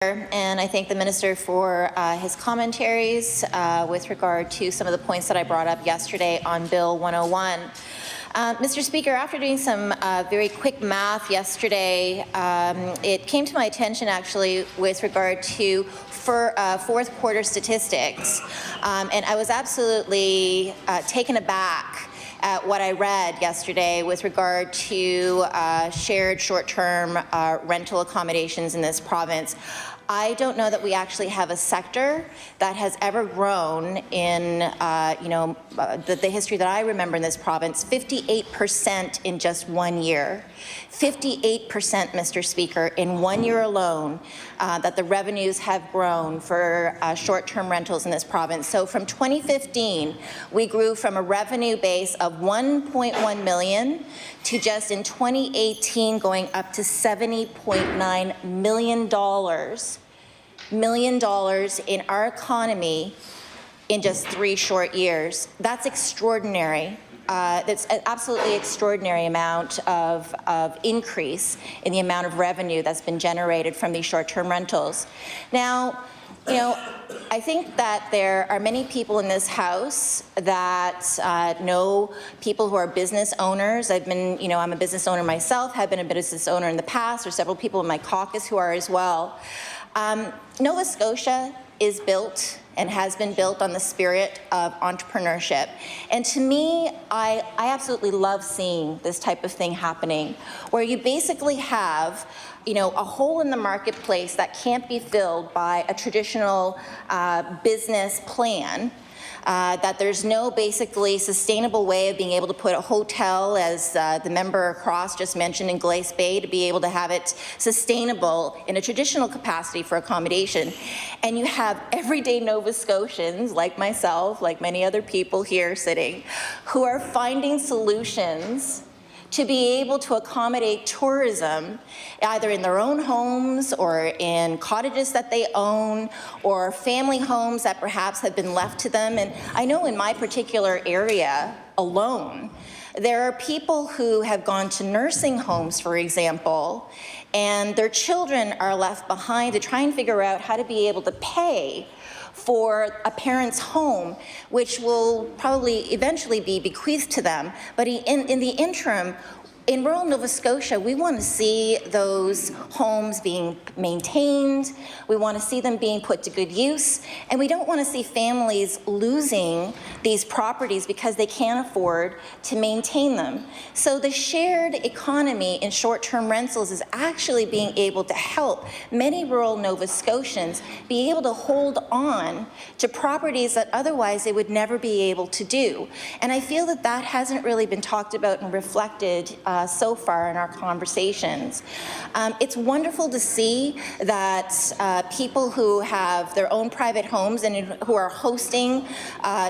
And I thank the Minister for his commentaries with regard to some of the points that I brought up yesterday on Bill 101. Mr. Speaker, after doing some very quick math yesterday, it came to my attention actually with regard to fourth quarter statistics, and I was absolutely taken aback at what I read yesterday with regard to shared short-term rental accommodations in this province. I don't know that we actually have a sector that has ever grown in, the history that I remember in this province, 58% in just 1 year. 58%, Mr. Speaker, in 1 year alone, that the revenues have grown for short-term rentals in this province. So from 2015, we grew from a revenue base of $1.1 million to just in 2018 going up to $70.9 million in our economy in just 3 short years. That's extraordinary. That's an absolutely extraordinary amount of increase in the amount of revenue that's been generated from these short-term rentals. Now, I think that there are many people in this House that know people who are business owners. I'm a business owner myself, have been a business owner in the past. There's several people in my caucus who are as well. Nova Scotia is built and has been built on the spirit of entrepreneurship. And to me, I absolutely love seeing this type of thing happening, where you basically have a hole in the marketplace that can't be filled by a traditional business plan. That there's no basically sustainable way of being able to put a hotel, as the member across just mentioned, in Glace Bay, to be able to have it sustainable in a traditional capacity for accommodation. And you have everyday Nova Scotians, like myself, like many other people here sitting, who are finding solutions to be able to accommodate tourism, either in their own homes or in cottages that they own, or family homes that perhaps have been left to them. And I know in my particular area alone, there are people who have gone to nursing homes, for example, and their children are left behind to try and figure out how to be able to pay for a parent's home, which will probably eventually be bequeathed to them. But in the interim, in rural Nova Scotia, we want to see those homes being maintained. We want to see them being put to good use. And we don't want to see families losing these properties because they can't afford to maintain them. So the shared economy in short-term rentals is actually being able to help many rural Nova Scotians be able to hold on to properties that otherwise they would never be able to do. And I feel that that hasn't really been talked about and reflected so far in our conversations. It's wonderful to see that people who have their own private homes and who are hosting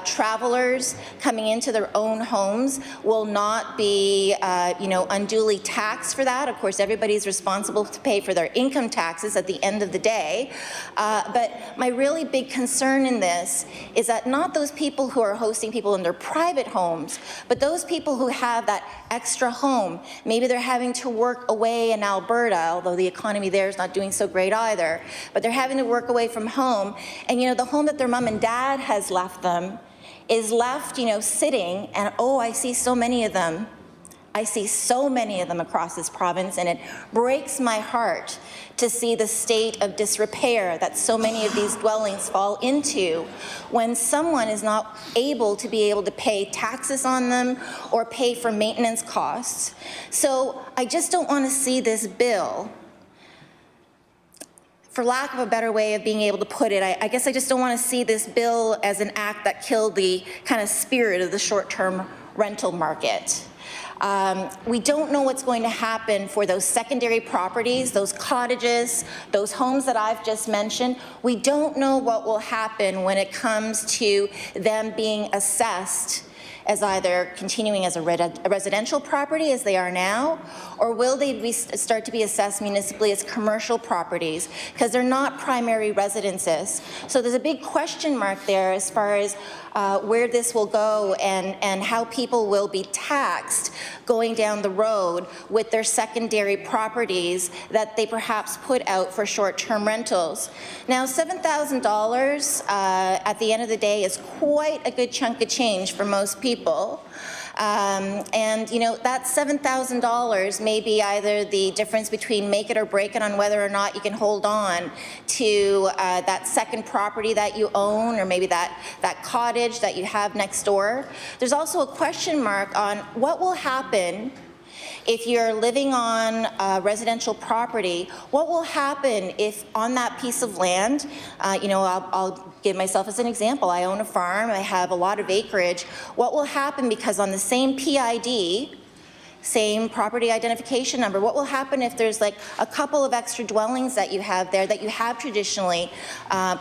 travelers coming into their own homes will not be unduly taxed for that. Of course, everybody's responsible to pay for their income taxes at the end of the day. But my really big concern in this is that not those people who are hosting people in their private homes, but those people who have that extra home. Maybe they're having to work away in Alberta, although the economy there is not doing so great either, but they're having to work away from home, and the home that their mom and dad has left them is left, sitting, and I see so many of them. I see so many of them across this province, and it breaks my heart to see the state of disrepair that so many of these dwellings fall into when someone is not able to pay taxes on them or pay for maintenance costs. So I just don't want to see this bill, for lack of a better way of being able to put it, I guess I just don't want to see this bill as an act that killed the kind of spirit of the short-term rental market. We don't know what's going to happen for those secondary properties, those cottages, those homes that I've just mentioned. We don't know what will happen when it comes to them being assessed as either continuing as a residential property as they are now, or will they start to be assessed municipally as commercial properties, because they're not primary residences. So there's a big question mark there as far as where this will go and how people will be taxed going down the road with their secondary properties that they perhaps put out for short-term rentals. Now, $7,000 at the end of the day is quite a good chunk of change for most people. And you know, that $7,000 may be either the difference between make it or break it on whether or not you can hold on to that second property that you own, or maybe that cottage that you have next door. There's also a question mark on what will happen if you're living on residential property. What will happen if on that piece of land, you know, I'll give myself as an example. I own a farm, I have a lot of acreage. What will happen because on the same PID, same property identification number, what will happen if there's like a couple of extra dwellings that you have there that you have traditionally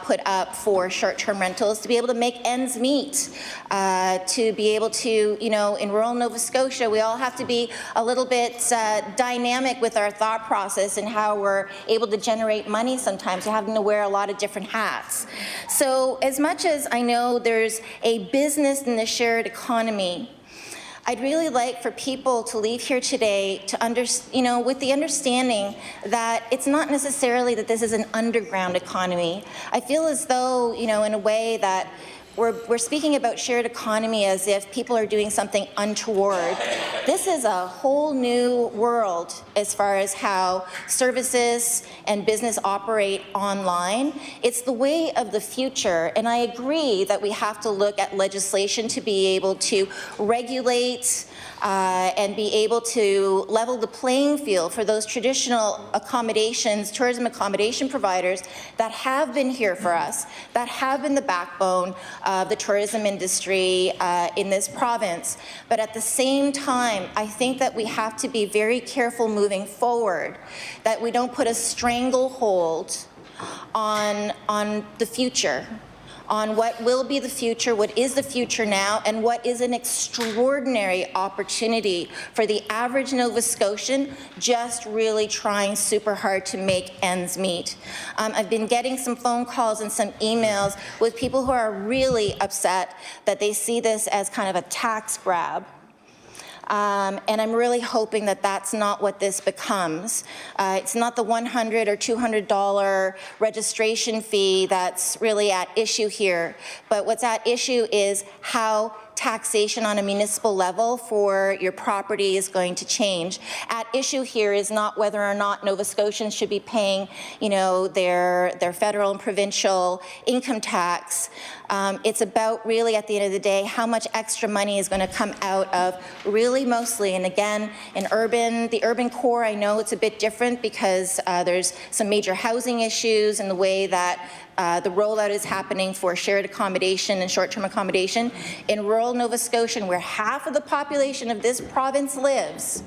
put up for short-term rentals to be able to make ends meet, to be able to, you know, in rural Nova Scotia, we all have to be a little bit dynamic with our thought process and how we're able to generate money sometimes. We're having to wear a lot of different hats. So as much as I know there's a business in the shared economy, I'd really like for people to leave here today to with the understanding that it's not necessarily that this is an underground economy. I feel as though, you know, in a way that we're speaking about shared economy as if people are doing something untoward. This is a whole new world as far as how services and business operate online. It's the way of the future, and I agree that we have to look at legislation to be able to regulate and be able to level the playing field for those traditional accommodations, tourism accommodation providers that have been here for us, that have been the backbone of the tourism industry in this province. But at the same time, I think that we have to be very careful moving forward, that we don't put a stranglehold on the future, on what will be the future, what is the future now, and what is an extraordinary opportunity for the average Nova Scotian just really trying super hard to make ends meet. I've been getting some phone calls and some emails with people who are really upset that they see this as kind of a tax grab. And I'm really hoping that that's not what this becomes. It's not the $100 or $200 registration fee that's really at issue here, but what's at issue is how taxation on a municipal level for your property is going to change. At issue here is not whether or not Nova Scotians should be paying, you know, their federal and provincial income tax. It's about really, at the end of the day, how much extra money is going to come out of really mostly, and again, the urban core, I know it's a bit different because there's some major housing issues in the way that the rollout is happening for shared accommodation and short-term accommodation. In rural Nova Scotia, where half of the population of this province lives,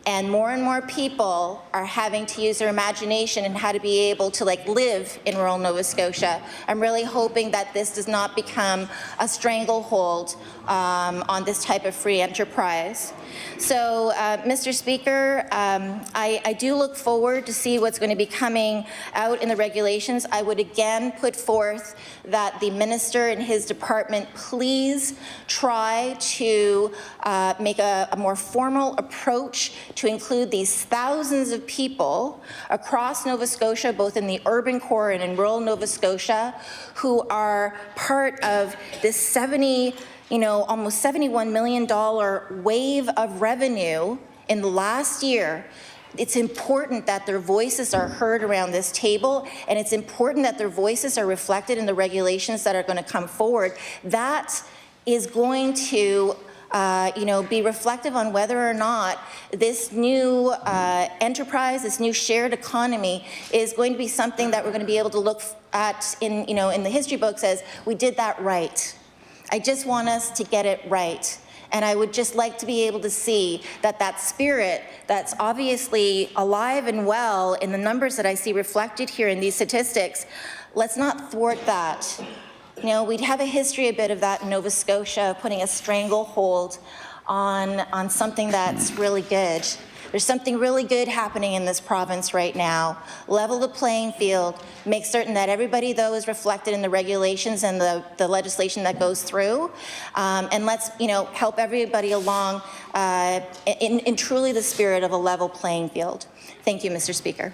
and more people are having to use their imagination and how to be able to live in rural Nova Scotia. I'm really hoping that this does not become a stranglehold on this type of free enterprise. So, Mr. Speaker, I do look forward to see what's going to be coming out in the regulations. I would again put forth that the minister and his department please try to make a more formal approach to include these thousands of people across Nova Scotia, both in the urban core and in rural Nova Scotia, who are part of this almost $71 million wave of revenue in the last year. It's important that their voices are heard around this table, and it's important that their voices are reflected in the regulations that are going to come forward. That is going to be reflective on whether or not this new enterprise, this new shared economy is going to be something that we're going to be able to look at in the history books as we did that right. I just want us to get it right. And I would just like to be able to see that spirit that's obviously alive and well in the numbers that I see reflected here in these statistics, let's not thwart that. We'd have a history a bit of that in Nova Scotia, putting a stranglehold on something that's really good. There's something really good happening in this province right now. Level the playing field, make certain that everybody, though, is reflected in the regulations and the legislation that goes through, and let's, help everybody along in truly the spirit of a level playing field. Thank you, Mr. Speaker.